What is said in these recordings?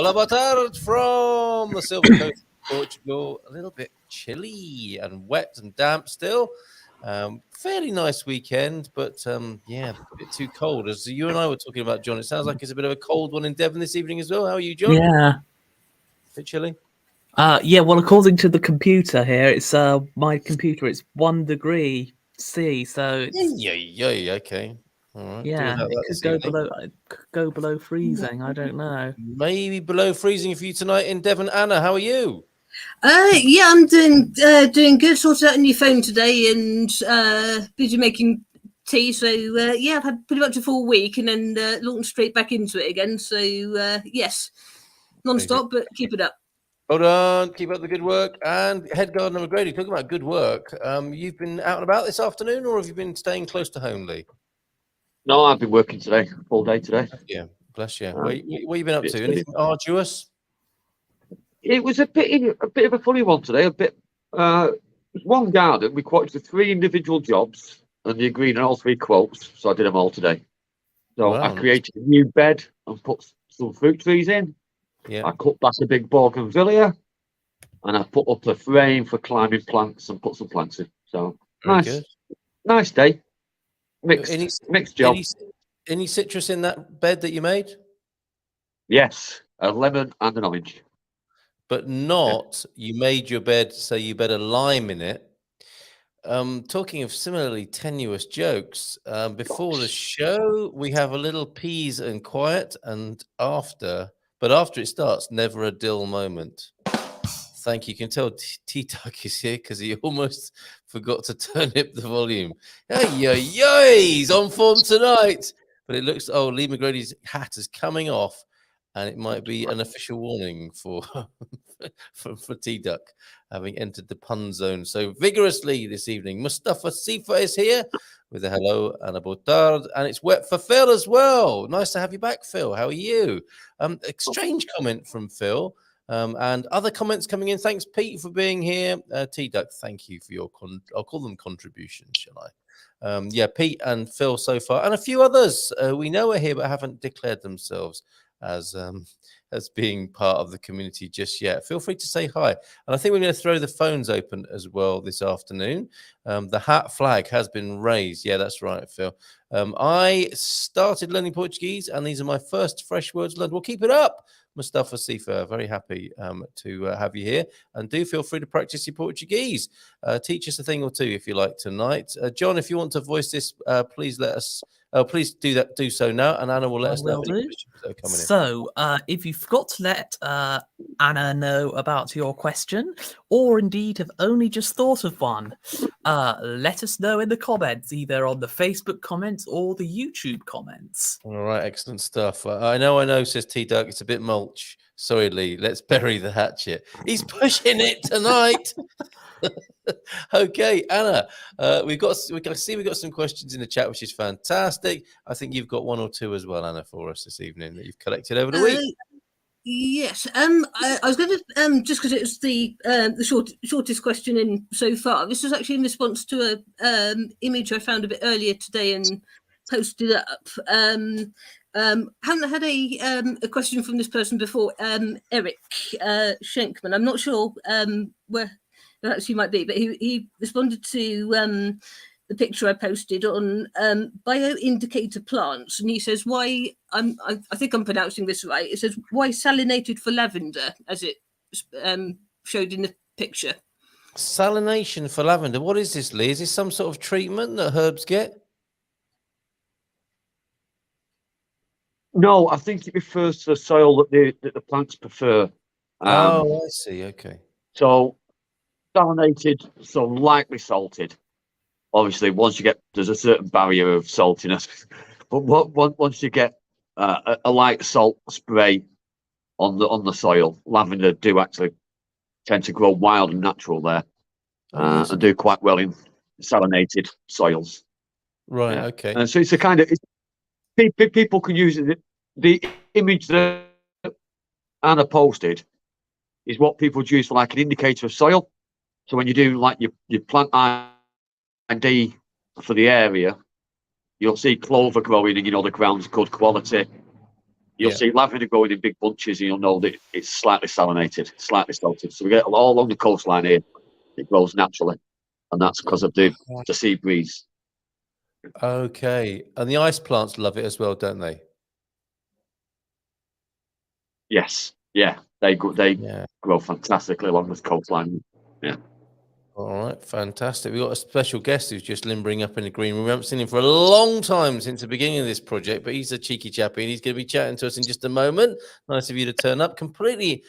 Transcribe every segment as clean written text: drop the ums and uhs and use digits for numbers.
Hola, boa tarde from the Silver Coast of Portugal. A little bit chilly and wet and damp still. Fairly nice weekend, but yeah, a bit too cold. As you and I were talking about, John, it sounds like it's a bit of a cold one in Devon this evening as well. How are you, John? Yeah. A bit chilly? Yeah, well, according to the computer here, it's my computer, it's 1 degree C, so it's Yeah, okay. All right. yeah, Without it that could this go evening. below freezing. I don't know. Maybe below freezing for you tonight in Devon. Anna, how are you? Yeah, I'm doing good. Sorted out a new phone today and busy making tea. So yeah, I've had pretty much a full week and then launched straight back into it again. So yes, non-stop, but keep it up. Hold on, keep up the good work. And Head Gardener McGrady, talking about good work. You've been out and about this afternoon, or have you been staying close to home, Lee? No, I've been working today, all day today. Yeah, bless you. What you been up to? Anything arduous? It was a bit of a funny one today. One garden. We quoted 3 individual jobs, and they agreed on all 3 quotes. So I did them all today. So Wow, I created a new bed and put some fruit trees in. Yeah. I cut back a big bougainvillea, and I put up a frame for climbing plants and put some plants in. So Very good. nice day. Mixed job. Any citrus in that bed that you made? Yes, a lemon and an orange. But not, you made your bed, so you bet a lime in it. Talking of similarly tenuous jokes, before the show, we have a little peas and quiet, and after it starts, never a dull moment. Thank you. You can tell T-Tuck is here because he almost forgot to turn up the volume. He's on form tonight. But it looks, Lee McGrady's hat is coming off, and it might be an official warning for for T-Duck having entered the pun zone so vigorously this evening. Mustafa Sifa is here with a hello and a boa tarde, and it's wet for Phil as well. Nice to have you back, Phil. How are you? A strange comment from Phil. And other comments coming in. Thanks, Pete, for being here. T-Duck, thank you for your I'll call them contributions, shall I? Yeah, Pete and Phil so far, and a few others we know are here but haven't declared themselves as being part of the community just yet. Feel free to say hi. And I think we're going to throw the phones open as well this afternoon. The hat flag has been raised. Yeah, that's right, Phil. I started learning Portuguese, and these are my first fresh words learned. Well, keep it up, Mustafa Sifa. Very happy to have you here. And do feel free to practice your Portuguese. Teach us a thing or two if you like tonight. John, if you want to voice this, please let us. Please do so now, and Anna will let us know. So, if you forgot to let Anna know about your question, or indeed have only just thought of one, let us know in the comments, either on the Facebook comments or the YouTube comments. All right, excellent stuff. I know, says T-Duck, it's a bit mulch. Sorry, Lee, let's bury the hatchet. He's pushing it tonight. Okay, Anna, we've got some questions in the chat, which is fantastic. I think you've got one or two as well, Anna, for us this evening that you've collected over the week. Yes. I was going to just because it was the shortest question in so far. This was actually in response to a image I found a bit earlier today and posted up. Haven't had a question from this person before. Eric Schenkman. I'm not sure where that actually might be, but he responded to the picture I posted on bioindicator plants, and he says, "Why?" I think I'm pronouncing this right. It says, "Why salinated for lavender?" as it showed in the picture. Salination for lavender. What is this, Lee? Is this some sort of treatment that herbs get? No, I think it refers to the soil that the plants prefer. I see. Okay. So salinated, so lightly salted. Obviously, there's a certain barrier of saltiness, but once you get a light salt spray on the soil, lavender do actually tend to grow wild and natural there, and do quite well in salinated soils. Right. Yeah. Okay. And so it's a kind of people can use it. The image that Anna posted is what people use for like an indicator of soil. So when you do like your plant ID for the area, you'll see clover growing and the ground's good quality. You'll see lavender growing in big bunches, and you'll know that it's slightly salinated, slightly salted. So we get all along the coastline here. It grows naturally, and that's because of the sea breeze. Okay, and the ice plants love it as well, don't they? Yes, yeah, they grow fantastically along this coastline. Yeah. All right, fantastic. We've got a special guest who's just limbering up in the green room. We haven't seen him for a long time since the beginning of this project, but he's a cheeky chappy and he's going to be chatting to us in just a moment. Nice of you to turn up, completely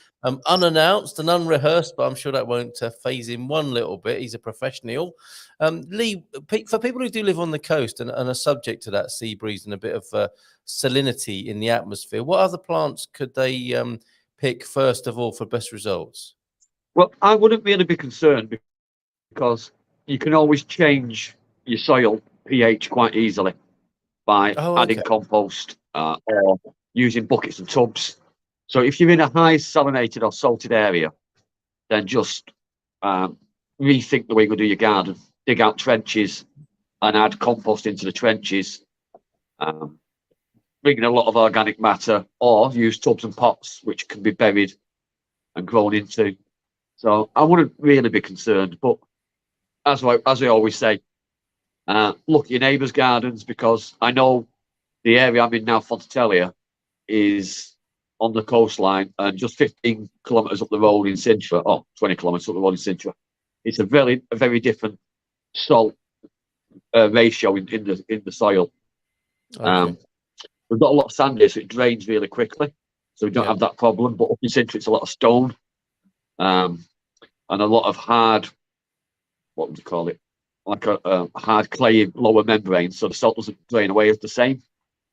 unannounced and unrehearsed, but I'm sure that won't phase him one little bit. He's a professional. Lee, for people who do live on the coast and are subject to that sea breeze and a bit of salinity in the atmosphere, what other plants could they pick first of all for best results? Well, I wouldn't really be concerned because you can always change your soil pH quite easily by adding compost or using buckets and tubs. So if you're in a high salinated or salted area, then just rethink the way you do your garden. Dig out trenches and add compost into the trenches. Bring in a lot of organic matter, or use tubs and pots which can be buried and grown into. So I wouldn't really be concerned, but as we always say, look at your neighbours' gardens, because I know the area I'm in now, Fontatelia, is on the coastline and just 15 kilometres up the road in Sintra, or 20 kilometres up the road in Sintra. It's a very different salt ratio in the soil. Okay. We've got a lot of sand here, so it drains really quickly, so we don't have that problem. But up in Sintra, it's a lot of stone, and a lot of hard, what would you call it? Like a hard clay lower membrane, so the salt doesn't drain away as the same.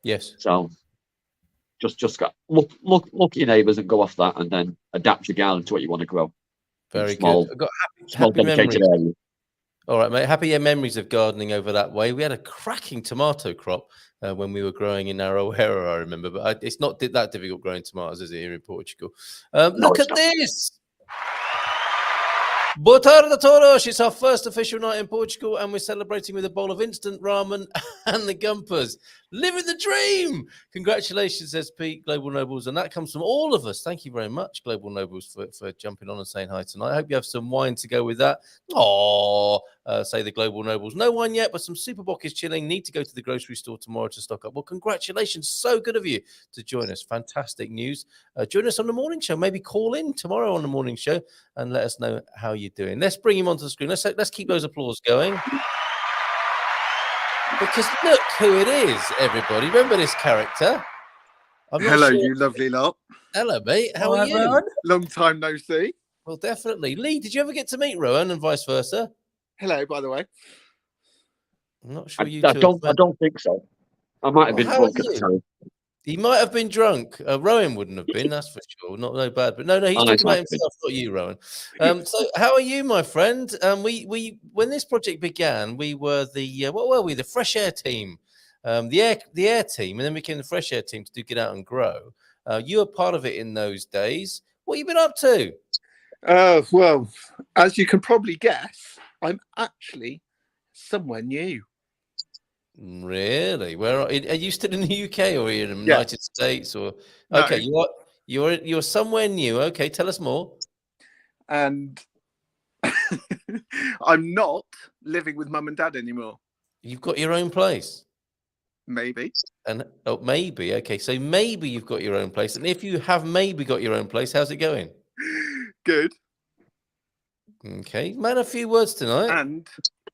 Yes. So just got look at your neighbours and go off that, and then adapt your garden to what you want to grow. Very good. I've got happy dedicated memories. area. All right, mate. Happy memories of gardening over that way. We had a cracking tomato crop when we were growing in Aroeira, I remember. But it's not that difficult growing tomatoes, is it, here in Portugal? Look at this. Boa tarde a todos. It's our first official night in Portugal, and we're celebrating with a bowl of instant ramen and the Gumpers. Living the dream. Congratulations, says Pete, Global Nobles. And that comes from all of us. Thank you very much, Global Nobles, for jumping on and saying hi tonight. I hope you have some wine to go with that. Say the Global Nobles. No wine yet, but some Super Bock is chilling. Need to go to the grocery store tomorrow to stock up. Well, congratulations. So good of you to join us. Fantastic news. Join us on the morning show. Maybe call in tomorrow on the morning show and let us know how you're doing. Let's bring him onto the screen. Let's keep those applause going. Because look who it is, everybody. Remember this character? Hello, you lovely lot. Hello, mate. How are you? Everyone. Long time no see. Well, definitely. Lee, did you ever get to meet Rowan and vice versa? Hello, by the way. I'm not sure you I two. I don't think so. I might have been drunk at the time. He might have been drunk. Rowan wouldn't have been, that's for sure. Not no bad, but no, he's talking about himself, not you, Rowan. So, how are you, my friend? We when this project began, we were the what were we? The fresh air team, the air team, and then became the fresh air team to do Get Out and Grow. You were part of it in those days. What have you been up to? Well, as you can probably guess, I'm actually somewhere new. Really? Where are you still in the UK or are you in the United States? Or okay, No. you're somewhere new. Okay, tell us more. And I'm not living with mum and dad anymore. You've got your own place. Maybe. And maybe. Okay, so maybe you've got your own place. And if you have maybe got your own place, how's it going? Good. Okay, man, a few words tonight. And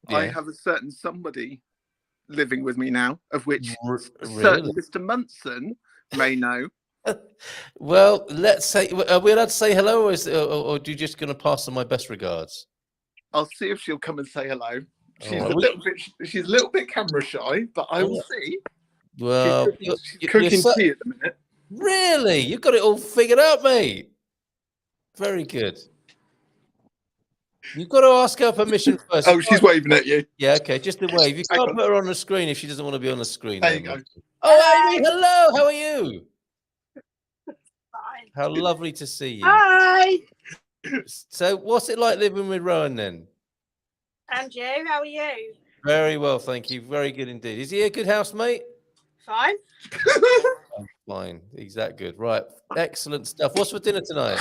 I have a certain somebody living with me now, of which certain Mr. Munson may know. Well, let's say, are we allowed to say hello, or are you just going to pass on my best regards? I'll see if she'll come and say hello. She's Right. a little bit camera shy, but I will see. Well, she's cooking tea at the minute. Really? You've got it all figured out, mate. Very good. You've got to ask her permission first. Oh, she's waving at you. Yeah, okay, just a wave. You can't put her on the screen if she doesn't want to be on the screen. There you go. Oh, Amy, hello. How are you? Fine. How lovely to see you. Hi. So, what's it like living with Rowan then? And you? How are you? Very well, thank you. Very good indeed. Is he a good housemate? Fine. Fine. He's that good. Right. Excellent stuff. What's for dinner tonight?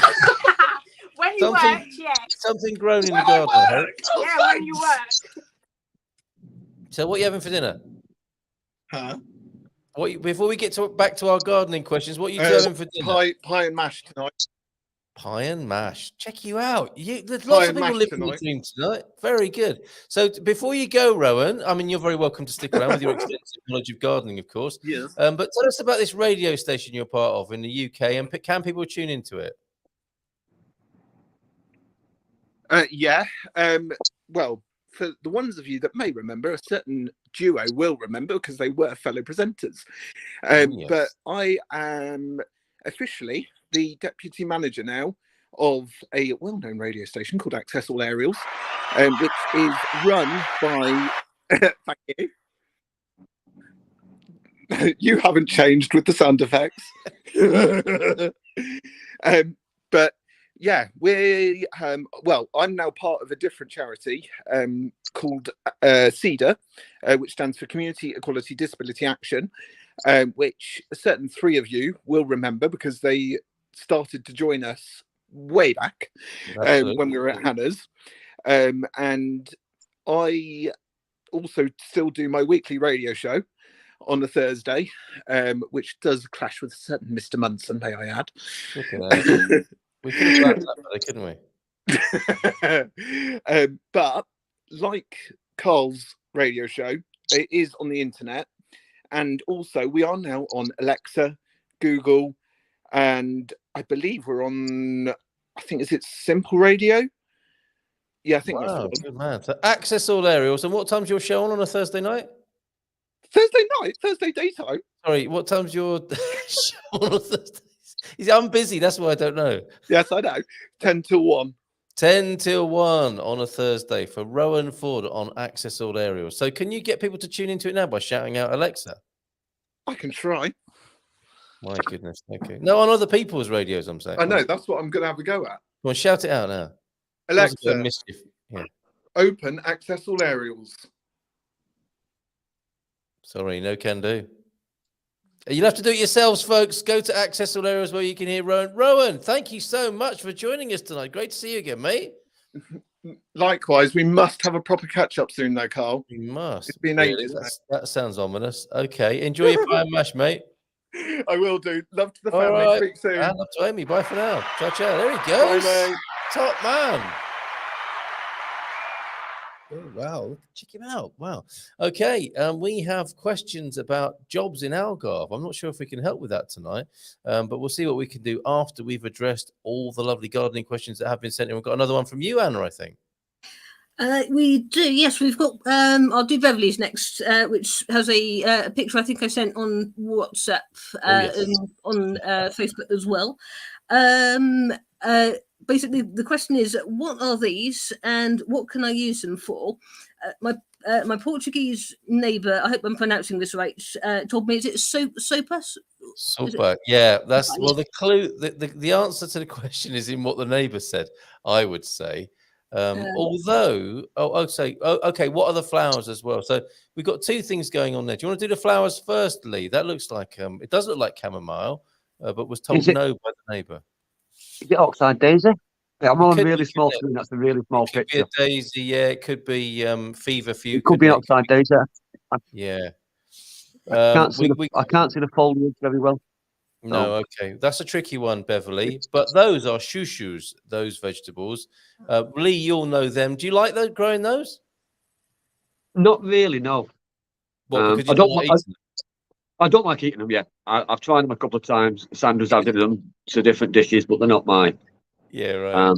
When you Something- worked, yes. Something grown in the garden, I hope. Yeah, when you worked. So what are you having for dinner? Huh? Before we get back to our gardening questions, what are you two having for dinner? Pie and mash tonight. Pie and mash. Check you out. There's Pie lots of and people mash living the tonight. dream tonight. Very good. So before you go, Rowan, I mean, you're very welcome to stick around with your extensive knowledge of gardening, of course. Yes. But tell us about this radio station you're part of in the UK, and can people tune into it? Yeah. Well, for the ones of you that may remember, a certain duo will remember because they were fellow presenters. Yes. But I am officially the deputy manager now of a well-known radio station called Access All Aerials, which is run by... Thank you. You haven't changed with the sound effects. But yeah, well, I'm now part of a different charity called CEDA, which stands for Community Equality Disability Action, which a certain three of you will remember because they started to join us way back when we were at Hannah's. And I also still do my weekly radio show on a Thursday, which does clash with a certain Mr. Munson, may I add. We could have planned that better, couldn't we? But like Carl's radio show, it is on the internet, and also we are now on Alexa, Google, and I believe we're on, I think, is it Simple Radio? Yeah, I think that's the one. Good man. So Access All Aerials. And what time's your show on a Thursday night? Thursday night, Thursday daytime. Sorry, what time's your show on a Thursday? I'm busy, that's why I don't know. Yes, I know. 10 till 1. 10 till 1 on a Thursday for Rowan Ford on Access All Aerials. So can you get people to tune into it now by shouting out Alexa? I can try. My goodness. Okay. No, on other people's radios, I'm saying. I know, that's what I'm going to have a go at. Come on, shout it out now. Alexa, yeah. open Access All Aerials. Sorry, no can do. You'll have to do it yourselves, folks. Go to Access All Aerials where you can hear Rowan. Rowan, thank you so much for joining us tonight. Great to see you again, mate. Likewise, we must have a proper catch-up soon, though, Carl. We must. It's been ages. That sounds ominous. Okay, enjoy your pie and mash, mate. I will do. Love to the family. Right. Speak soon. And love to Amy. Bye for now. Ciao, ciao. There he goes. Bye, mate. Top man. Oh, wow. Check him out. Wow. Okay. We have questions about jobs in Algarve. I'm not sure if we can help with that tonight, but we'll see what we can do after we've addressed all the lovely gardening questions that have been sent in. We've got another one from you, Anna, I think. We do, yes. We've got. I'll do Beverly's next, which has a picture I think I sent on WhatsApp and on Facebook as well. Basically, the question is, what are these, and what can I use them for? My Portuguese neighbour, I hope I'm pronouncing this right, told me, is it sopa? Super. Yeah, that's well. The clue, the answer to the question is in what the neighbour said. I would say. Although, okay, what are the flowers as well? So we've got two things going on there. Do you want to do the flowers first, Lee? That looks like it does look like chamomile, but was told no by the neighbour. Is it oxide daisy? Yeah, I'm on a really small screen. That's a really small picture. It could be a daisy, yeah. It could be feverfew. It could be oxide daisy. Yeah. I can't see the foliage very well. No, okay. That's a tricky one, Beverly. But those are shushu, those vegetables. Lee, you'll know them. Do you like growing those? Not really, no. What, I don't like eating them, yeah. I've tried them a couple of times. Sandra's added them to different dishes, but they're not mine. Yeah, right.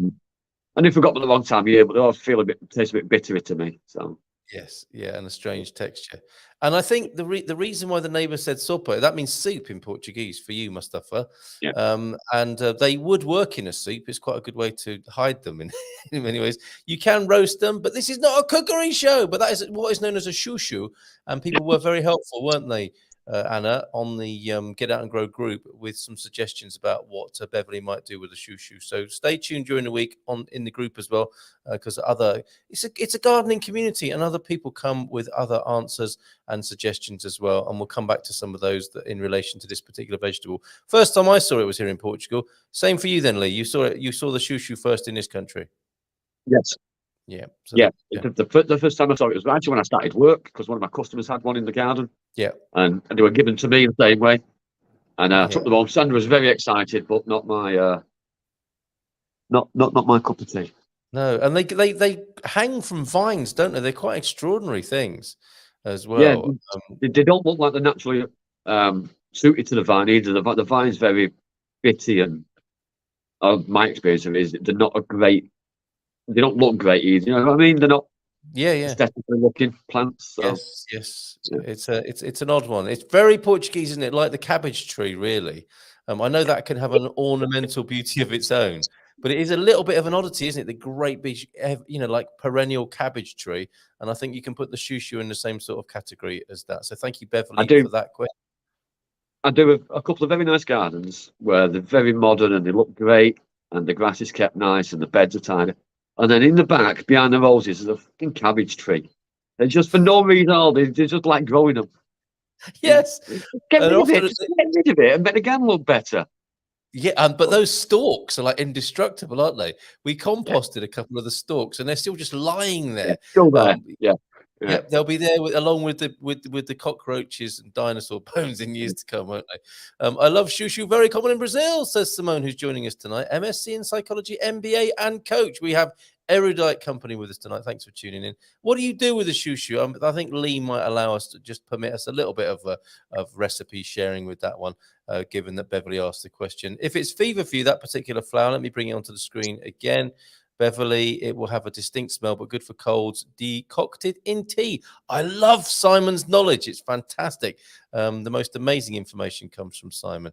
And if we got them the wrong time of year, but they taste a bit bittery to me. So yes, yeah, and a strange texture. And I think the reason why the neighbour said sopa, that means soup in Portuguese for you, Mustafa. Yeah. And they would work in a soup. It's quite a good way to hide them in many ways. You can roast them, but this is not a cookery show. But that is what is known as a shushu. And people were very helpful, weren't they? Anna, on the Get Out and Grow group with some suggestions about what Beverly might do with the shoo. So stay tuned during the week in the group as well, because it's a gardening community, and other people come with other answers and suggestions as well. And we'll come back to some of those that in relation to this particular vegetable. First time I saw it was here in Portugal. Same for you then, Lee. You saw it. You saw the shoo first in this country. Yes. Yeah. So yeah. The first time I saw it was actually when I started work, because one of my customers had one in the garden. Yeah. And they were given to me the same way. And I took them home. Sandra was very excited, but not my not my cup of tea. No, and they hang from vines, don't they? They're quite extraordinary things as well. Yeah, they don't look like they're naturally suited to the vine either. The vine's very bitty, and my experience of it is they're not they don't look great either. You know what I mean? They're not aesthetically looking plants. So. Yes. Yeah. It's an odd one. It's very Portuguese, isn't it? Like the cabbage tree, really. I know that can have an ornamental beauty of its own, but it is a little bit of an oddity, isn't it? The great big, like perennial cabbage tree. And I think you can put the shoo in the same sort of category as that. So thank you, Beverly, for that question. I do a couple of very nice gardens where they're very modern and they look great, and the grass is kept nice and the beds are tidy. And then in the back, behind the roses, is a fucking cabbage tree. They're just for no reason at all. They're just like growing them. Yes. Get rid of it and make the garden look better. Yeah, but those stalks are like indestructible, aren't they? We composted a couple of the stalks, and they're still just lying there. Still there. Yeah, they'll be there along with the cockroaches and dinosaur bones in years to come, won't they? I love shoo, very common in Brazil, says Simone, who's joining us tonight. MSc in psychology, MBA, and coach. We have erudite company with us tonight. Thanks for tuning in. What do you do with the shoo? I think Lee might allow us to just permit us a little bit of recipe sharing with that one, given that Beverly asked the question. If it's fever for you, that particular flower, let me bring it onto the screen again. Beverly, it will have a distinct smell, but good for colds. Decocted in tea. I love Simon's knowledge. It's fantastic. The most amazing information comes from Simon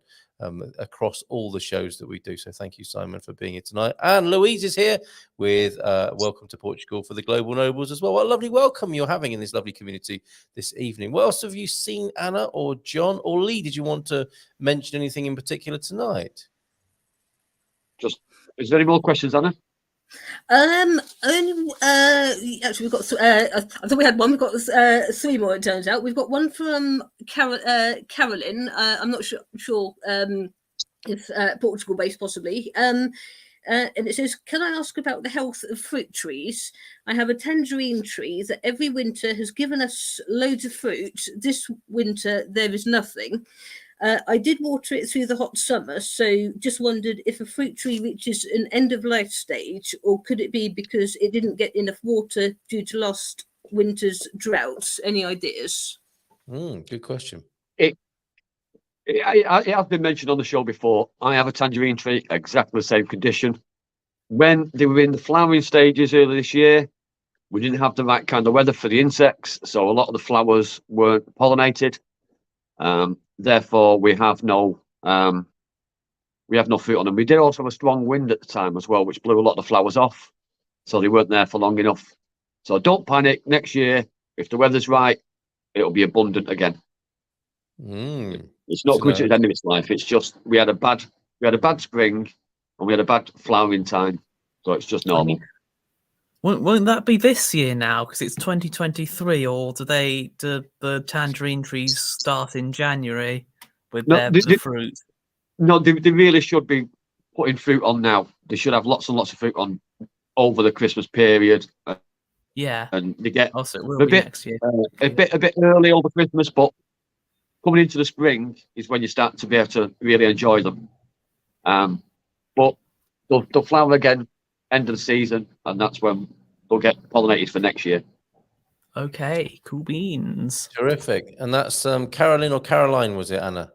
across all the shows that we do. So thank you, Simon, for being here tonight. And Louise is here with Welcome to Portugal for the Global Nobles as well. What a lovely welcome you're having in this lovely community this evening. What else have you seen, Anna or John or Lee? Did you want to mention anything in particular tonight? Is there any more questions, Anna? Actually, we've got. I thought we had one. We've got 3 more. It turns out we've got one from Carolyn. I'm not sure if Portugal based, possibly. And it says, "Can I ask about the health of fruit trees? I have a tangerine tree that every winter has given us loads of fruit. This winter there is nothing. I did water it through the hot summer, so just wondered if a fruit tree reaches an end of life stage, or could it be because it didn't get enough water due to last winter's droughts? Any ideas?" Good question. It has been mentioned on the show before. I have a tangerine tree, exactly the same condition. When they were in the flowering stages earlier this year, we didn't have the right kind of weather for the insects, so a lot of the flowers weren't pollinated. Therefore, we have no fruit on them. We did also have a strong wind at the time as well, which blew a lot of the flowers off, so they weren't there for long enough. So don't panic. Next year, if the weather's right, it'll be abundant again. It's not good to the end of its life. It's just we had a bad spring and we had a bad flowering time, so it's just normal. Won't that be this year now? Because it's 2023, or do the tangerine trees start in January with their fruit? No, they really should be putting fruit on now. They should have lots and lots of fruit on over the Christmas period. And they get next year. a bit early over Christmas, but coming into the spring is when you start to be able to really enjoy them. But they'll flower again end of the season, and that's when they'll get pollinated for next year. Okay, cool beans. Terrific. And that's Caroline or Caroline, was it, Anna?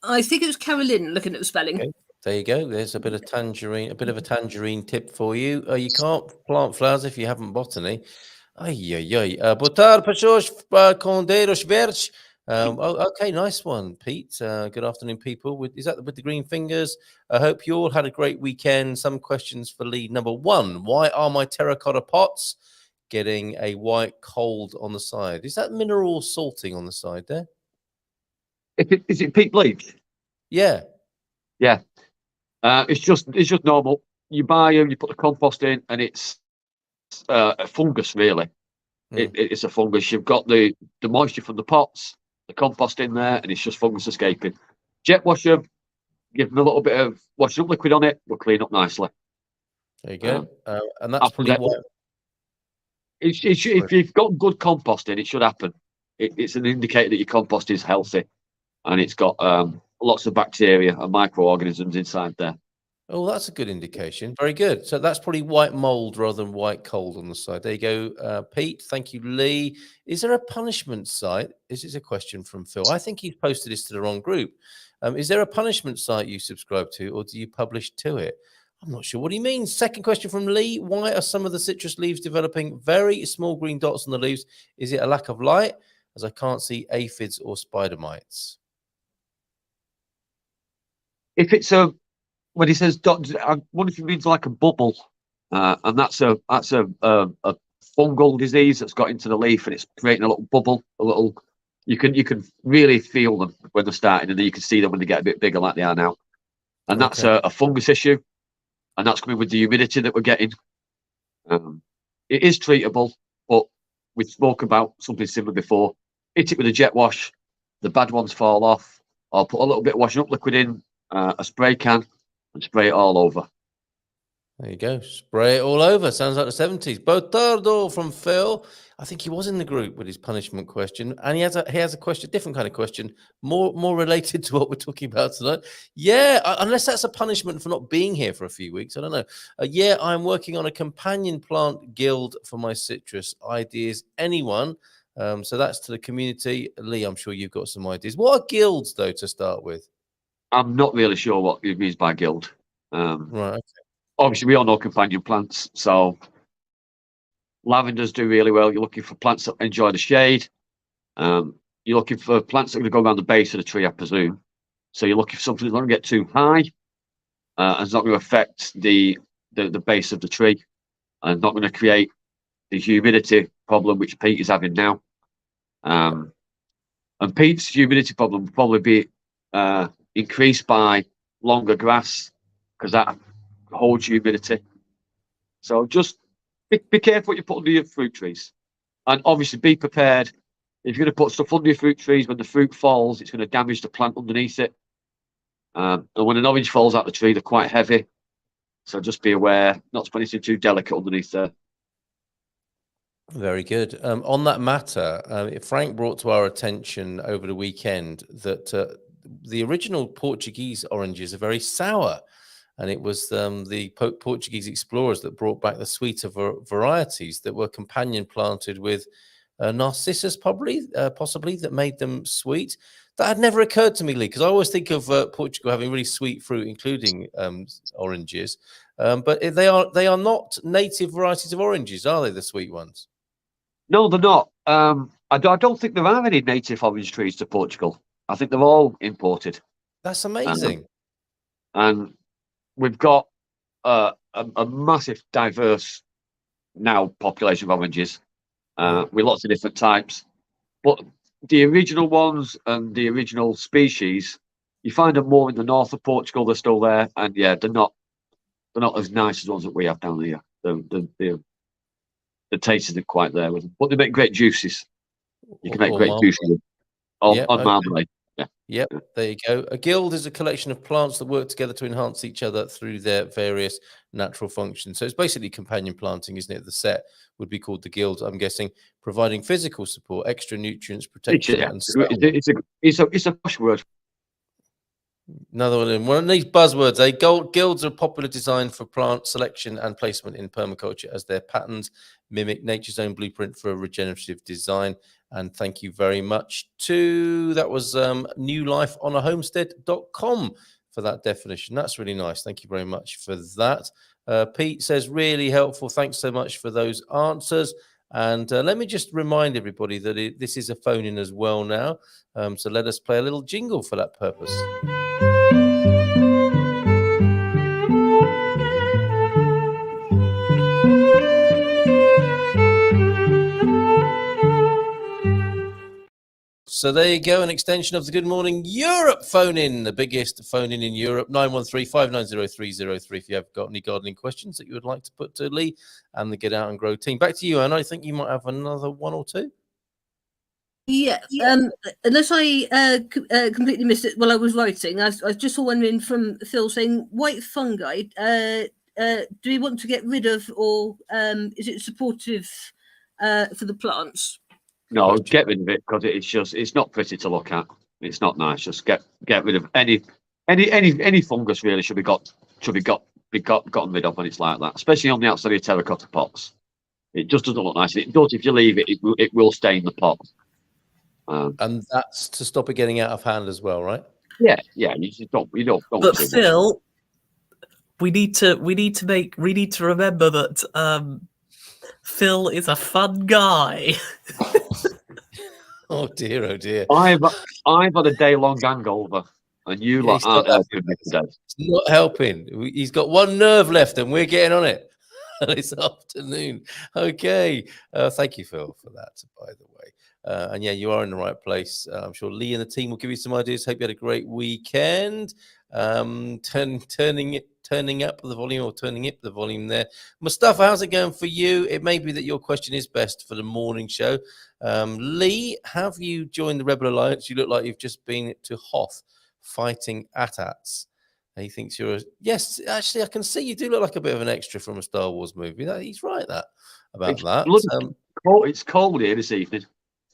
I think it was Carolyn, looking at the spelling. Okay. There you go. There's a bit of a tangerine tip for you. You can't plant flowers if you haven't botany. Botar pessoas com dedos verdes. Okay, nice one, Pete. Good afternoon, people. Is that with the green fingers? I hope you all had a great weekend. Some questions for Lee. Number 1, why are my terracotta pots getting a white cold on the side. Is that mineral salting on the side there? Is it peat bleach? Yeah. Yeah. It's just normal. You buy them, you put the compost in, and it's a fungus, really. It's a fungus. You've got the moisture from the pots, the compost in there, and it's just fungus escaping. Jet wash them, give them a little bit of washing up liquid on it, will clean up nicely. There you go. And that's pretty white. If you've got good compost in, it should happen. It's an indicator that your compost is healthy, and it's got lots of bacteria and microorganisms inside there. Oh, that's a good indication. Very good. So that's probably white mold rather than white cold on the side. There you go, Pete. Thank you, Lee. Is there a punishment site? This is a question from Phil. I think he's posted this to the wrong group. Is there a punishment site you subscribe to, or do you publish to it? I'm not sure what he means. Second question from Lee. Why are some of the citrus leaves developing very small green dots on the leaves? Is it a lack of light, as I can't see aphids or spider mites? If it's when he says dot, I wonder if he means like a bubble, and that's a fungal disease that's got into the leaf, and it's creating a little bubble, a little. You can really feel them when they're starting, and then you can see them when they get a bit bigger, like they are now. And that's a fungus issue, and that's coming with the humidity that we're getting. It is treatable, but we spoke about something similar before. Hit it with a jet wash, the bad ones fall off, or put a little bit of washing up liquid in a spray can and spray it all over. There you go. Spray it all over. Sounds like the 70s. Botardo from Phil. I think he was in the group with his punishment question. And he has a question, different kind of question, more related to what we're talking about tonight. Yeah, unless that's a punishment for not being here for a few weeks. I don't know. Yeah, I'm working on a companion plant guild for my citrus. Ideas, anyone? So that's to the community. Lee, I'm sure you've got some ideas. What are guilds, though, to start with? I'm not really sure what it means by guild. Right. Okay. Obviously, we all know companion plants. So lavenders do really well. You're looking for plants that enjoy the shade. You're looking for plants that are going to go around the base of the tree, I presume. So you're looking for something that's not going to get too high, and it's not going to affect the base of the tree, and not going to create the humidity problem which Pete is having now. And Pete's humidity problem will probably be increased by longer grass, because that holds humidity. So just be careful what you put under your fruit trees, and obviously be prepared. If you're going to put stuff under your fruit trees, when the fruit falls, it's going to damage the plant underneath it. And when an orange falls out the tree, they're quite heavy, so just be aware not to put anything too delicate underneath there. Very good. On that matter, Frank brought to our attention over the weekend that the original Portuguese oranges are very sour, and it was the Portuguese explorers that brought back the sweeter varieties that were companion planted with Narcissus, possibly that made them sweet. That had never occurred to me, Lee, because I always think of Portugal having really sweet fruit, including oranges. But they are not native varieties of oranges, are they? The sweet ones? No, they're not. I don't think there are any native orange trees to Portugal. I think they're all imported. That's amazing. And we've got a massive, diverse now population of oranges with lots of different types. But the original ones and the original species, you find them more in the north of Portugal. They're still there, and yeah, they're not as nice as the ones that we have down here. The taste isn't quite there with them, but they make great juices. You can make great juices on marmalade. Yep, there you go. A guild is a collection of plants that work together to enhance each other through their various natural functions. So it's basically companion planting, isn't it? The set would be called the guild, I'm guessing, providing physical support, extra nutrients, protection, and it's a posh word. Another one of these buzzwords. Guilds are a popular design for plant selection and placement in permaculture, as their patterns mimic nature's own blueprint for a regenerative design. And thank you very much that was newlifeonahomestead.com for that definition. That's really nice. Thank you very much for that. Pete says, really helpful. Thanks so much for those answers. And let me just remind everybody that this is a phone in as well now. So let us play a little jingle for that purpose. So there you go, an extension of the Good Morning Europe phone-in, the biggest phone-in in Europe, 913-590-303 if you have got any gardening questions that you would like to put to Lee and the Get Out and Grow team. Back to you, Anna. I think you might have another one or two. Yeah, unless I completely missed it while I was writing, I was just wondering from Phil saying white fungi. Do we want to get rid of, or is it supportive for the plants? No, get rid of it because it's not pretty to look at. It's not nice. Just get rid of any fungus really should be gotten rid of when it's like that, especially on the outside of terracotta pots. It just doesn't look nice. It does if you leave it. It will stain the pot. And that's to stop it getting out of hand as well, right? Yeah. You don't. But Phil, we need to remember that Phil is a fun guy. Oh dear. I've had a day-long hangover, and you lot aren't helping me today. It's not helping. He's got one nerve left, and we're getting on it this afternoon. Okay. Thank you, Phil, for that, by the way. And yeah, you are in the right place. I'm sure Lee and the team will give you some ideas. Hope you had a great weekend. Turning up the volume or turning up the volume there. Mustafa, how's it going for you? It may be that your question is best for the morning show. Lee, have you joined the Rebel Alliance? You look like you've just been to Hoth fighting AT-ATs. He thinks you're Yes, actually, I can see you do look like a bit of an extra from a Star Wars movie. He's right about that. Cold. It's cold here this evening.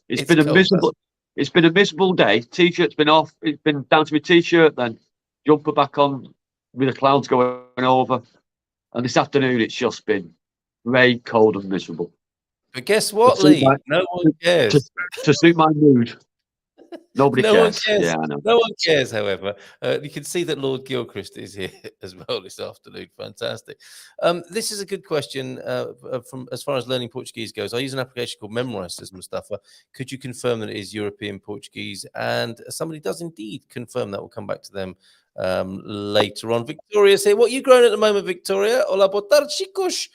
It's been a miserable. It's been a miserable day. T-shirt's been off. It's been down to my T-shirt, then jumper back on with the clouds going over. And this afternoon, it's just been grey, cold, and miserable. But guess what, Lee? No one cares. To suit my mood. Nobody cares. No one cares. Yeah, I know. No one cares, however. You can see that Lord Gilchrist is here as well this afternoon. Fantastic. This is a good question from as far as learning Portuguese goes. I use an application called Memrise, says Mustafa. Could you confirm that it is European Portuguese? And somebody does indeed confirm that. We'll come back to them later on. Victoria's here. What are you growing at the moment, Victoria? Hola, boa tarde, chicos.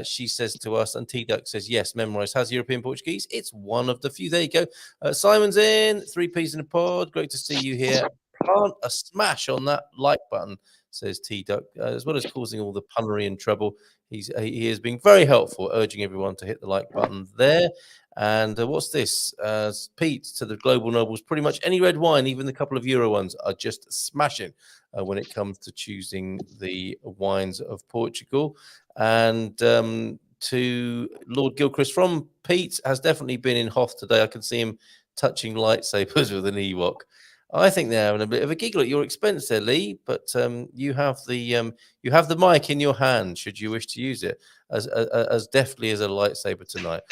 She says to us, and T-Duck says, yes, Memrise has European Portuguese. It's one of the few. There you go. Simon's in, 3 peas in a pod. Great to see you here. Plant a smash on that like button, says T-Duck, as well as causing all the punnery and trouble. He has been very helpful, urging everyone to hit the like button there. And what's this? Pete to the Global Nobles. Pretty much any red wine, even the couple of Euro ones, are just smashing when it comes to choosing the wines of Portugal. And to Lord Gilchrist from Pete has definitely been in Hoth today. I can see him touching lightsabers with an Ewok. I think they're having a bit of a giggle at your expense there, Lee. But you have the mic in your hand should you wish to use it as deftly as a lightsaber tonight.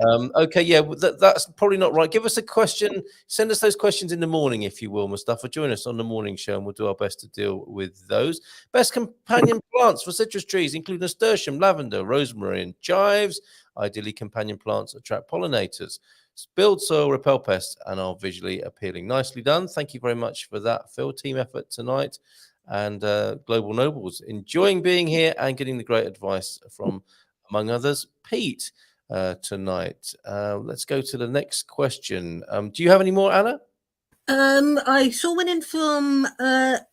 Okay, yeah, that's probably not right. Give us a question. Send us those questions in the morning, if you will, Mustafa. Join us on the morning show, and we'll do our best to deal with those. Best companion plants for citrus trees include nasturtium, lavender, rosemary, and chives. Ideally, companion plants attract pollinators, build soil, repel pests, and are visually appealing. Nicely done. Thank you very much for that, Phil. Team effort tonight. And Global Nobles enjoying being here and getting the great advice from, among others, Pete. Tonight. Let's go to the next question. Do you have any more, Anna? I saw one in from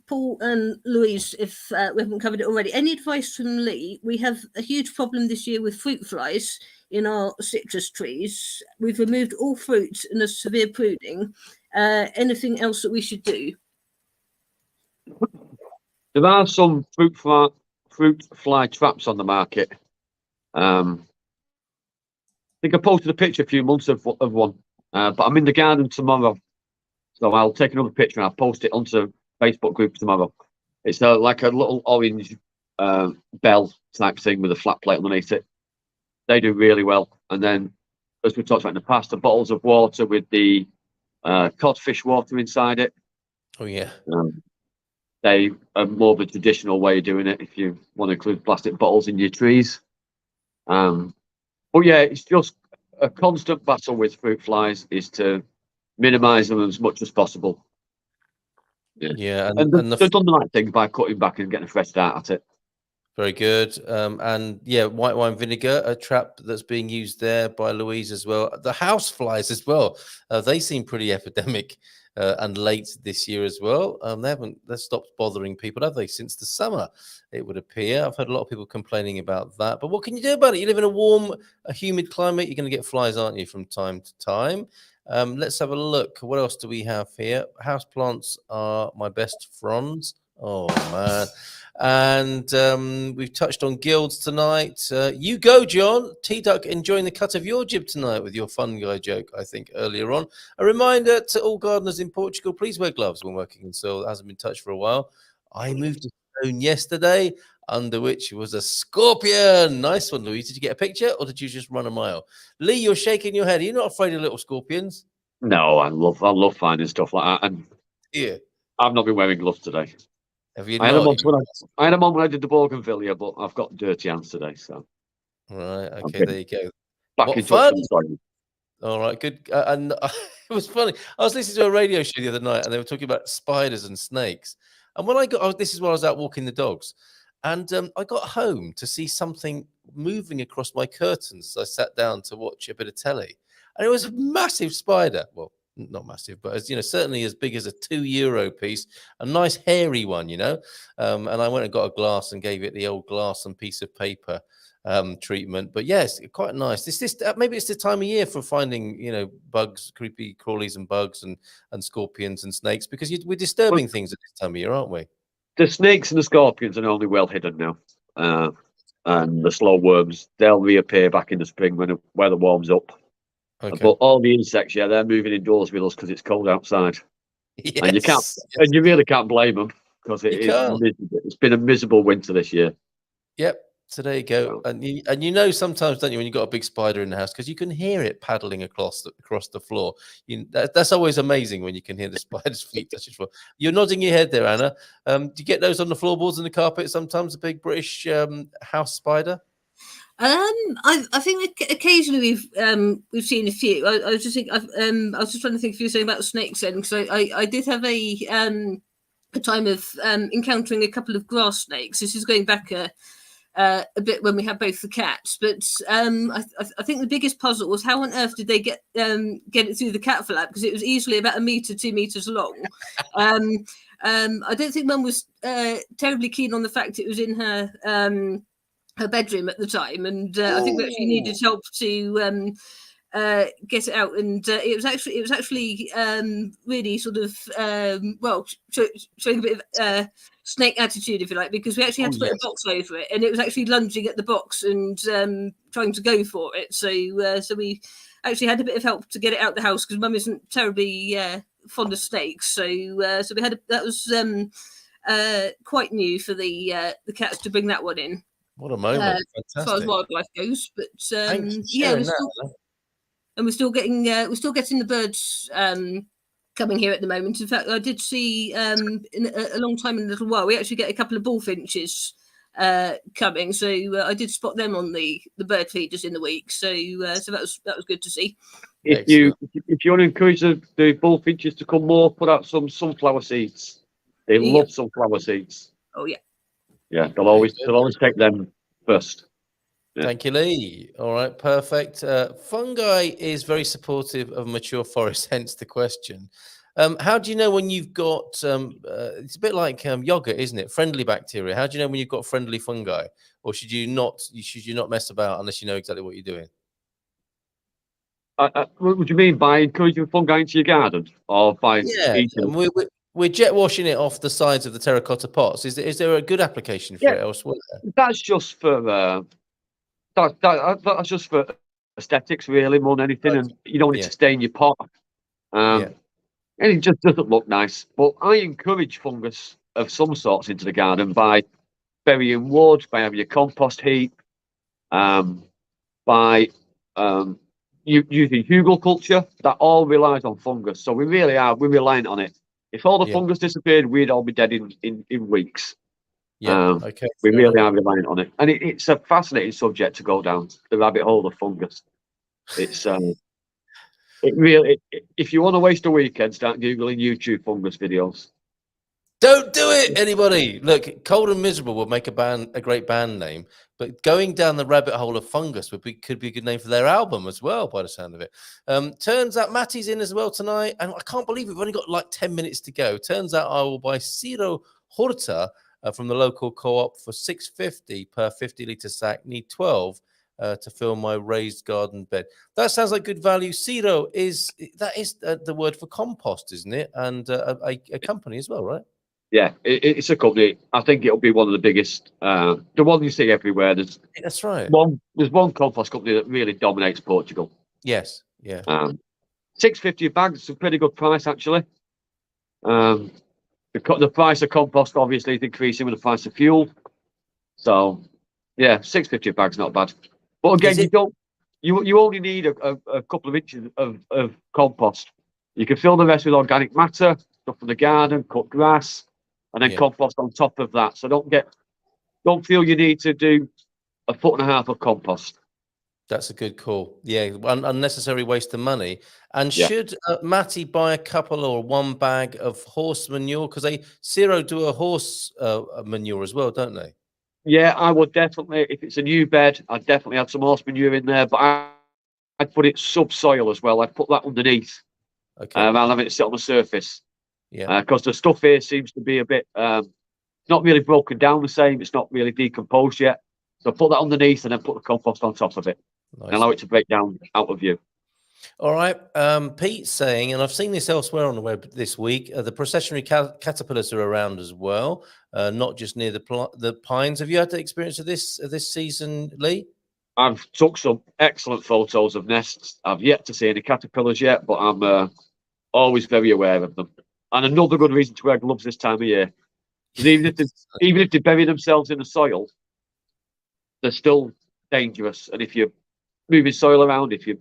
Paul and Louise, if we haven't covered it already. Any advice from Lee? We have a huge problem this year with fruit flies in our citrus trees. We've removed all fruit in a severe pruning. Anything else that we should do? There are some fruit fly traps on the market. I think I posted a picture a few months of one, but I'm in the garden tomorrow, so I'll take another picture and I'll post it onto Facebook group tomorrow. It's like a little orange bell type thing with a flat plate underneath it. They do really well. And then, as we talked about in the past, the bottles of water with the codfish water inside it. Oh yeah. They are more of a traditional way of doing it if you want to include plastic bottles in your trees. But yeah, it's just a constant battle with fruit flies is to minimise them as much as possible. Yeah, and they've done the right thing by cutting back and getting a fresh start at it. Very good. And yeah, white wine vinegar, a trap that's being used there by Louise as well. The house flies as well. They seem pretty epidemic and late this year as well. They've stopped bothering people, have they, since the summer, it would appear. I've heard a lot of people complaining about that. But what can you do about it? You live in a warm, a humid climate. You're going to get flies, aren't you, from time to time? Let's have a look. What else do we have here? Houseplants are my best friends. Oh, man. And we've touched on guilds tonight. You go, John. T-Duck enjoying the cut of your jib tonight with your fungi joke, I think, earlier on. A reminder to all gardeners in Portugal, please wear gloves when working in soil that hasn't been touched for a while. I moved a stone yesterday, under which was a scorpion. Nice one, Louise. Did you get a picture or did you just run a mile? Lee, you're shaking your head. Are you not afraid of little scorpions? No, I love finding stuff like that. And Yeah. I've not been wearing gloves today. Have you I had not? them on when I did the bougainvillea, but I've got dirty hands today, so. Right. Okay. There you go. Back What in fun! touch. Sorry. All right, good. And it was funny. I was listening to a radio show the other night, and they were talking about spiders and snakes. And when this is while I was out walking the dogs, and I got home to see something moving across my curtains as I sat down to watch a bit of telly, and it was a massive spider. Well, not massive, but as you know, certainly as big as a €2 piece, a nice hairy one, you know. And I went and got a glass and gave it the old glass and piece of paper treatment. But yes, quite nice. Maybe it's the time of year for finding, you know, bugs, creepy crawlies and bugs and scorpions and snakes, because we're disturbing things at this time of year, aren't we? The snakes and the scorpions are only well hidden now. And the slow worms, they'll reappear back in the spring when the weather warms up. Okay. But all the insects, yeah, they're moving indoors with us because it's cold outside. Yes, and you really can't blame them, because it's been a miserable winter this year. Yep. So there you go. And you know, sometimes, don't you, when you've got a big spider in the house, because you can hear it paddling across the floor. That's always amazing when you can hear the spider's feet touching the floor. You're nodding your head there, Anna. Do you get those on the floorboards and the carpet sometimes, a big British house spider? I think occasionally we've seen a few. I was just trying to think if you were saying about snakes then, because I did have a time of encountering a couple of grass snakes. This is going back a bit when we had both the cats, but I think the biggest puzzle was how on earth did they get it through the cat flap, because it was easily about 1 meter, 2 meters long. I don't think Mum was terribly keen on the fact it was in her bedroom at the time, and I think we actually needed help to get it out, and it was actually really sort of showing a bit of snake attitude, if you like, because we actually had to put a box over it, and it was actually lunging at the box and trying to go for it. So we actually had a bit of help to get it out the house, because Mum isn't terribly fond of snakes. So we had that was quite new for the cats to bring that one in. What a moment! As far as wildlife we're still getting the birds coming here at the moment. In fact, I did see in a long time, in a little while, we actually get a couple of bullfinches coming. So I did spot them on the bird feeders in the week. So that was good to see. If you want to encourage the bullfinches to come more, put out some sunflower seeds. They love sunflower seeds. Oh yeah. Yeah, they'll always take them first. Yeah. Thank you, Lee. All right, perfect. Fungi is very supportive of mature forests, hence the question. How do you know when you've got, it's a bit like yogurt, isn't it? Friendly bacteria. How do you know when you've got friendly fungi? Or should you not mess about unless you know exactly what you're doing? What do you mean by encouraging fungi into your garden? Or by eating them? We're jet washing it off the sides of the terracotta pots. Is there a good application for it elsewhere? That's just for that's just for aesthetics, really, more than anything. And you don't want it to stain your pot. And it just doesn't look nice. But I encourage fungus of some sorts into the garden by burying wood, by having a compost heap, by using hugelculture. That all relies on fungus. So we're reliant on it. If all the fungus disappeared, we'd all be dead in weeks. Okay. We really are reliant on it, and it's a fascinating subject to go down the rabbit hole of fungus. It's if you want to waste a weekend, start googling YouTube fungus videos. Don't do it, anybody. Look, Cold and Miserable will make a great band name, but going down the rabbit hole of Fungus could be a good name for their album as well, by the sound of it. Turns out Matty's in as well tonight, and I can't believe we've only got like 10 minutes to go. Turns out I will buy Zero Horta from the local co-op for $6.50 per 50-litre sack. Need 12 to fill my raised garden bed. That sounds like good value. Zero is the word for compost, isn't it? And a company as well, right? Yeah, it's a company. I think it'll be one of the biggest. The one you see everywhere. That's right. There's one compost company that really dominates Portugal. Yes. Yeah. $6.50 a bag. It's a pretty good price, actually. The price of compost obviously is increasing with the price of fuel. So, yeah, $6.50 a bag's not bad. But again, you only need a couple of inches of compost. You can fill the rest with organic matter, stuff from the garden, cut grass, and then compost on top of that. So don't feel you need to do 1.5 foot of compost. That's a good call. Yeah, unnecessary waste of money. And should Matty buy a couple or one bag of horse manure? Because Zero do a horse manure as well, don't they? Yeah, I would definitely. If it's a new bed, I'd definitely add some horse manure in there. But I'd put it subsoil as well. I'd put that underneath. Okay. I'll have it sit on the surface. Yeah. Because the stuff here seems to be a bit not really broken down the same. It's not really decomposed yet. So put that underneath and then put the compost on top of it. Nice. And allow it to break down out of view. All right. Pete's saying, and I've seen this elsewhere on the web this week, the processionary caterpillars are around as well, not just near the pines. Have you had the experience of this season, Lee? I've took some excellent photos of nests. I've yet to see any caterpillars yet, but I'm always very aware of them. And another good reason to wear gloves this time of year, because even if they bury themselves in the soil, they're still dangerous. And if you're moving soil around, if you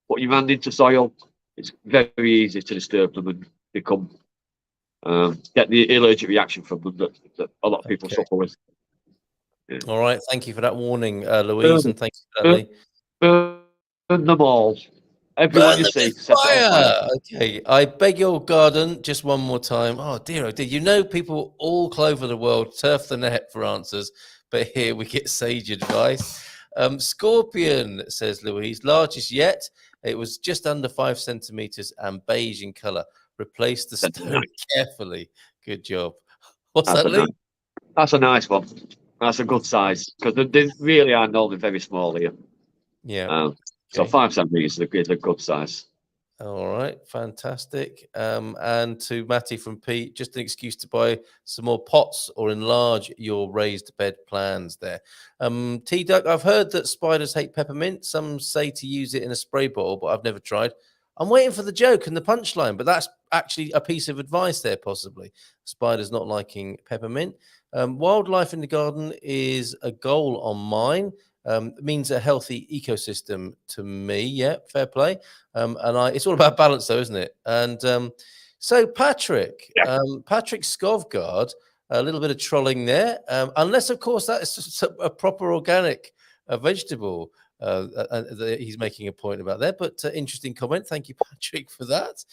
put your hand into soil, it's very easy to disturb them and become get the allergic reaction from them that a lot of people suffer with. Yeah. All right, thank you for that warning, Louise, and thank you for that, Lee. Burn them all. Everyone you see. Fire. Okay, I beg your pardon just one more time. Oh dear, you know people all over the world turf the net for answers, but here we get sage advice. Scorpion, says Louise, largest yet. It was just under 5 centimeters and beige in color. Replace the stone carefully. Good job. What's that, Lee? That's a nice one. That's a good size because they really are normally very small here. Yeah. So 5 centimeters is a good size. All right, fantastic. And to Matty from Pete, just an excuse to buy some more pots or enlarge your raised bed plans there. T-Duck, I've heard that spiders hate peppermint. Some say to use it in a spray bottle, but I've never tried. I'm waiting for the joke and the punchline, but that's actually a piece of advice there, possibly. Spiders not liking peppermint. Wildlife in the garden is a goal on mine. It means a healthy ecosystem to me. Yeah, fair play. It's all about balance, though, isn't it? And so, Patrick, Patrick Skovgard, a little bit of trolling there, unless, of course, that is a proper organic vegetable. He's making a point about there, but interesting comment. Thank you, Patrick, for that.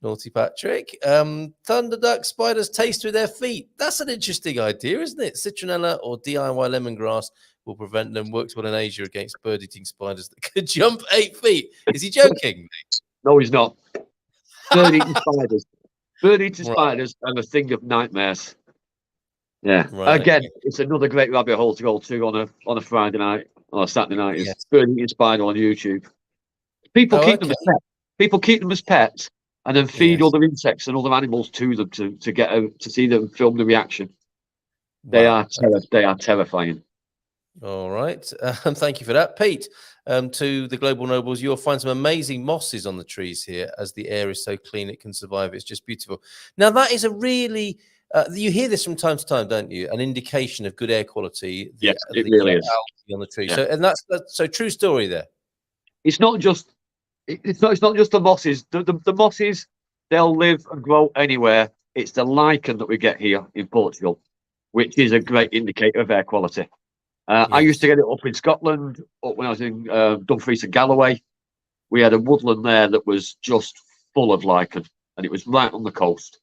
Naughty Patrick. Thunderduck spiders taste with their feet. That's an interesting idea, isn't it? Citronella or DIY lemongrass will prevent them. Works well in Asia against bird-eating spiders that could jump 8 feet. Is he joking? No, he's not. Bird-eating spiders. Bird-eating spiders are a thing of nightmares. Yeah. Right. Again, it's another great rabbit hole to go to on a Friday night or a Saturday night. It's bird-eating spider on YouTube. People keep them as pets. People keep them as pets and then feed other insects and other animals to them to get to see them film the reaction. Wow. They are terrifying. All right. Thank you for that. Pete, to the Global Nobles, you'll find some amazing mosses on the trees here as the air is so clean it can survive. It's just beautiful. Now, that is a really, you hear this from time to time, don't you? An indication of good air quality. Yes, it really is. On the tree. Yeah. So, and that's true story there. It's not just the mosses. The mosses, they'll live and grow anywhere. It's the lichen that we get here in Portugal, which is a great indicator of air quality. Yes. I used to get it up in Scotland, when I was in Dumfries and Galloway. We had a woodland there that was just full of lichen, and it was right on the coast.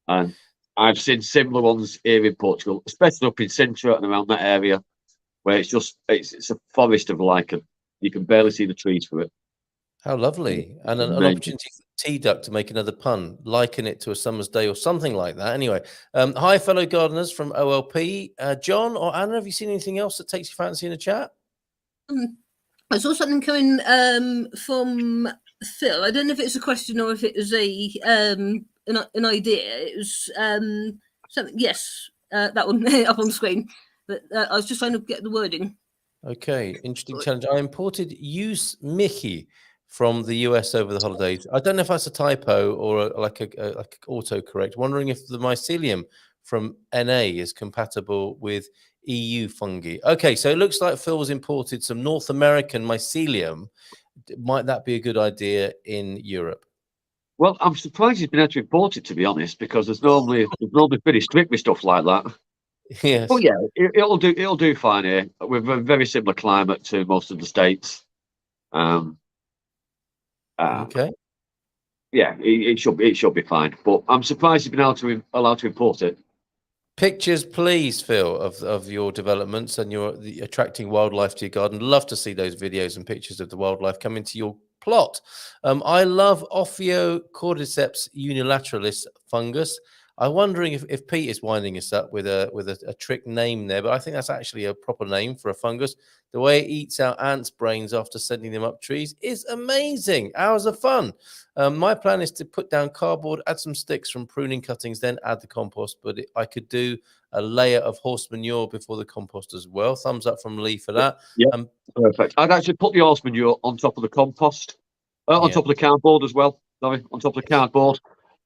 And I've seen similar ones here in Portugal, especially up in Sintra and around that area, where it's a forest of lichen. You can barely see the trees for it. How lovely. And an Amazing. opportunity for tea duck to make another pun, liken it to a summer's day or something like that. Anyway, hi, fellow gardeners from OLP. John or Anna, have you seen anything else that takes your fancy in the chat? I saw something coming from Phil. I don't know if it's a question or if it was an idea. It was something. Yes, that one up on the screen. But I was just trying to get the wording. Okay, interesting challenge. I imported use Mickey from the US over the holidays. I don't know if that's a typo or like autocorrect. Wondering if the Mycelium from NA is compatible with EU fungi. Okay, so it looks like Phil's imported some North American Mycelium. Might that be a good idea in Europe? Well, I'm surprised he's been able to import it, to be honest, because there's normally pretty strict with stuff like that. Yes. But yeah, it'll do fine here. We've a very similar climate to most of the states. Okay. Yeah, it should be fine. But I'm surprised you've been allowed to import it. Pictures, please, Phil, of your developments and the attracting wildlife to your garden. Love to see those videos and pictures of the wildlife coming to your plot. I love Ophiocordyceps unilateralis fungus. I'm wondering if Pete is winding us up with a trick name there, but I think that's actually a proper name for a fungus. The way it eats out ants' brains after sending them up trees is amazing. Hours of fun. My plan is to put down cardboard, add some sticks from pruning cuttings, then add the compost. But I could do a layer of horse manure before the compost as well. Thumbs up from Lee for that. Yeah, perfect. I'd actually put the horse manure on top of the compost, on top of the cardboard as well. Sorry, on top of the cardboard.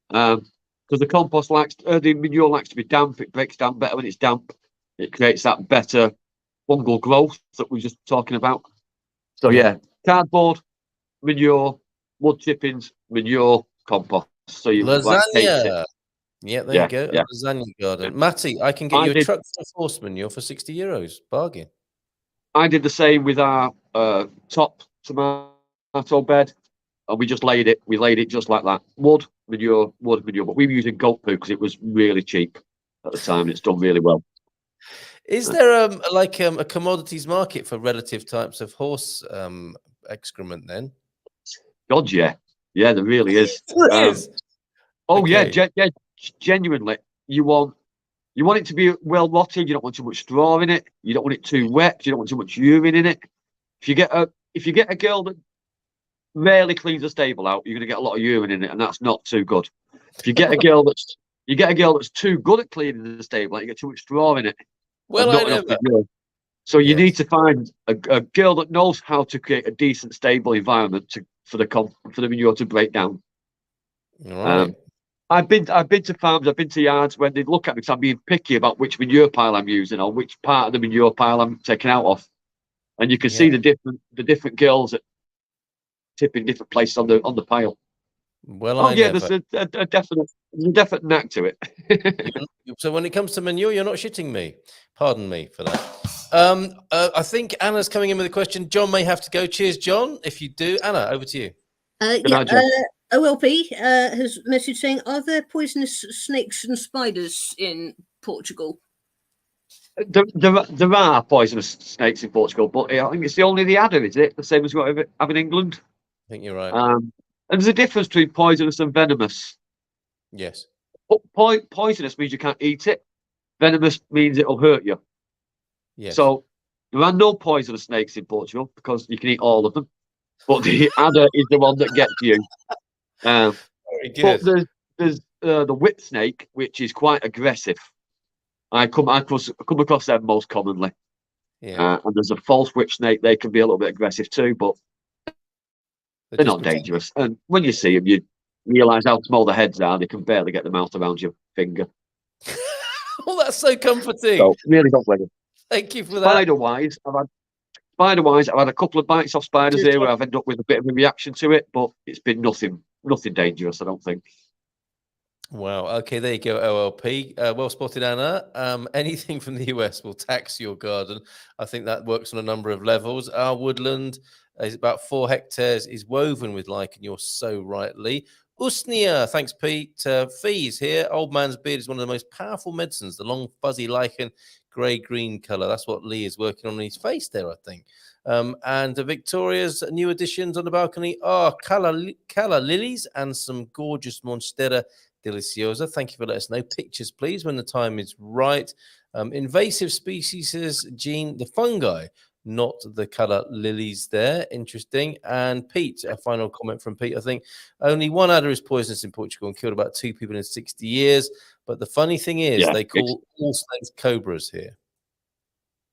Because the compost the manure likes to be damp. It breaks down better when it's damp. It creates that better fungal growth that we were just talking about. So yeah, cardboard, manure, wood chippings, manure, compost. So you lasagna. Yeah, there you go. Yeah. Lasagna garden. Matty, I can get you a truck full of horse manure for €60. Bargain. I did the same with our top tomato bed. And we just laid it. We laid it just like that. Wood, manure. But we were using goat poo because it was really cheap at the time. And it's done really well. Is there a commodities market for relative types of horse excrement then? God, yeah. Yeah, there really is. Yeah, genuinely. You want it to be well rotted. You don't want too much straw in it. You don't want it too wet. You don't want too much urine in it. If you get a girl that rarely cleans the stable out, you're going to get a lot of urine in it, and that's not too good. If you get a girl that's too good at cleaning the stable out, you get too much straw in it. Well, I know that. So you need to find a girl that knows how to create a decent, stable environment for the manure to break down. Right. I've been to farms, I've been to yards when they look at me because I'm being picky about which manure pile I'm using or which part of the manure pile I'm taking out of, and you can see the different girls at tipping different places on the pile. Well, there's a definite knack to it. So when it comes to manure, you're not shitting me. Pardon me for that. I think Anna's coming in with a question. John may have to go. Cheers, John. If you do, Anna, over to you. OLP has messaged saying, are there poisonous snakes and spiders in Portugal? There are poisonous snakes in Portugal, but I think it's only the adder, is it? The same as what we have in England? I think you're right. And there's a difference between poisonous and venomous. Yes. Poisonous means you can't eat it. Venomous means it'll hurt you. Yes. So there are no poisonous snakes in Portugal because you can eat all of them. But the adder is the one that gets you. Very good. But there's the whip snake, which is quite aggressive. I come across them most commonly. Yeah. And there's a false whip snake. They can be a little bit aggressive too, but they're not dangerous. And when you see them, you realise how small the heads are. They can barely get the mouth around your finger. Oh, that's so comforting. So really don't blame them. Thank you for that. Spider-wise, I've had a couple of bites off spiders here where I've ended up with a bit of a reaction to it, but it's been nothing dangerous, I don't think. Wow. Okay, there you go, OLP. Well spotted, Anna. Anything from the US will tax your garden. I think that works on a number of levels. Our woodland is about 4 hectares, is woven with lichen. You're so right, Lee. Usnia, thanks, Pete. Fees here. Old man's beard is one of the most powerful medicines. The long, fuzzy lichen, grey-green colour. That's what Lee is working on his face there, I think. And Victoria's new additions on the balcony are calla lilies and some gorgeous Monstera deliciosa. Thank you for letting us know. Pictures, please, when the time is right. Invasive species, Jean, the fungi, not the colour lilies there. Interesting. And Pete, a final comment from Pete, I think. Only one adder is poisonous in Portugal and killed about 2 people in 60 years. But the funny thing is, they call all snakes cobras here.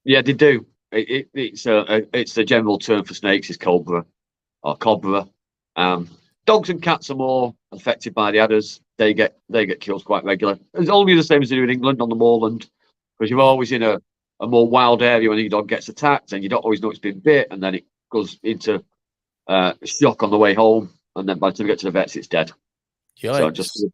Yeah, they do. It's the general term for snakes is cobra or cobra. Dogs and cats are more affected by the adders. They get killed quite regularly. It's only the same as they do in England on the moorland, because you're always in a more wild area when your dog gets attacked, and you don't always know it's been bit, and then it goes into shock on the way home, and then by the time you get to the vets, it's dead. Yikes. So just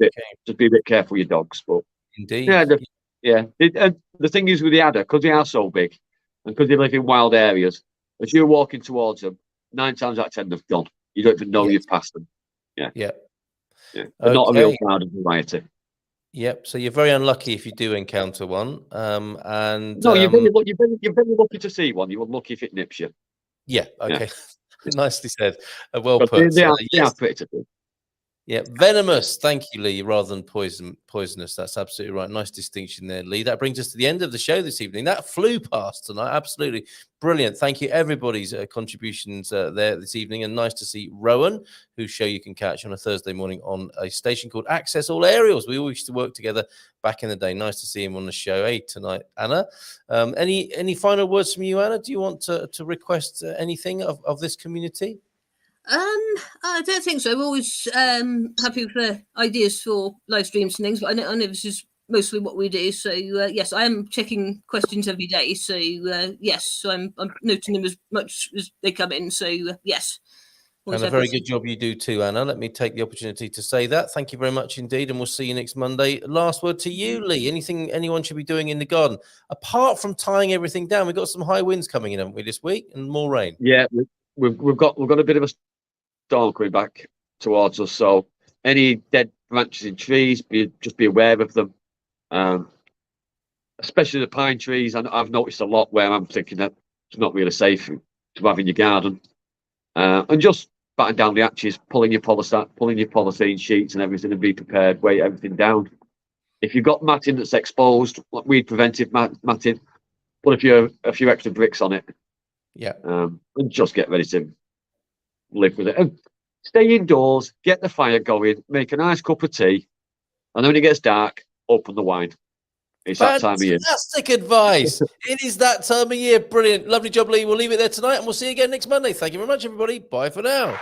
be a bit careful with your dogs. But indeed, the thing is with the adder, because they are so big, and because they live in wild areas, as you're walking towards them, 9 times out of 10 they've gone. You don't even know you've passed them. Yeah. They're not a real crowd of variety. Yep. So you're very unlucky if you do encounter one. And no, you're very lucky to see one. You're lucky if it nips you. Yeah. Okay. Nicely said. Well put. They are pretty to do. Yeah, venomous. Thank you, Lee, rather than poisonous. That's absolutely right. Nice distinction there, Lee. That brings us to the end of the show this evening. That flew past tonight. Absolutely brilliant. Thank you, everybody's contributions there this evening. And nice to see Rowan, whose show you can catch on a Thursday morning on a station called Access All Aerials. We all used to work together back in the day. Nice to see him on the show. Hey, tonight, Anna. Any final words from you, Anna? Do you want to request anything of this community? I don't think so. We're always happy for ideas for live streams and things, but I know this is mostly what we do. So yes, I am checking questions every day. So yes, so I'm noting them as much as they come in. So yes. And a very good job you do too, Anna. Let me take the opportunity to say that. Thank you very much indeed, and we'll see you next Monday. Last word to you, Lee. Anything anyone should be doing in the garden apart from tying everything down? We've got some high winds coming in, haven't we, this week, and more rain? Yeah, we've got a bit of a storm coming back towards us, so any dead branches in trees, just be aware of them, especially the pine trees. I've noticed a lot where I'm thinking that it's not really safe to have in your garden, and just batten down the hatches, pulling your polythene sheets and everything, and be prepared, weight everything down. If you've got matting that's exposed, like weed preventive matting, put a few extra bricks on it, and just get ready to live with it. And stay indoors, get the fire going, make a nice cup of tea, and then when it gets dark, open the wine. It's that time of year. Fantastic advice. It is that time of year. Brilliant. Lovely job, Lee. We'll leave it there tonight, and we'll see you again next Monday. Thank you very much, everybody. Bye for now.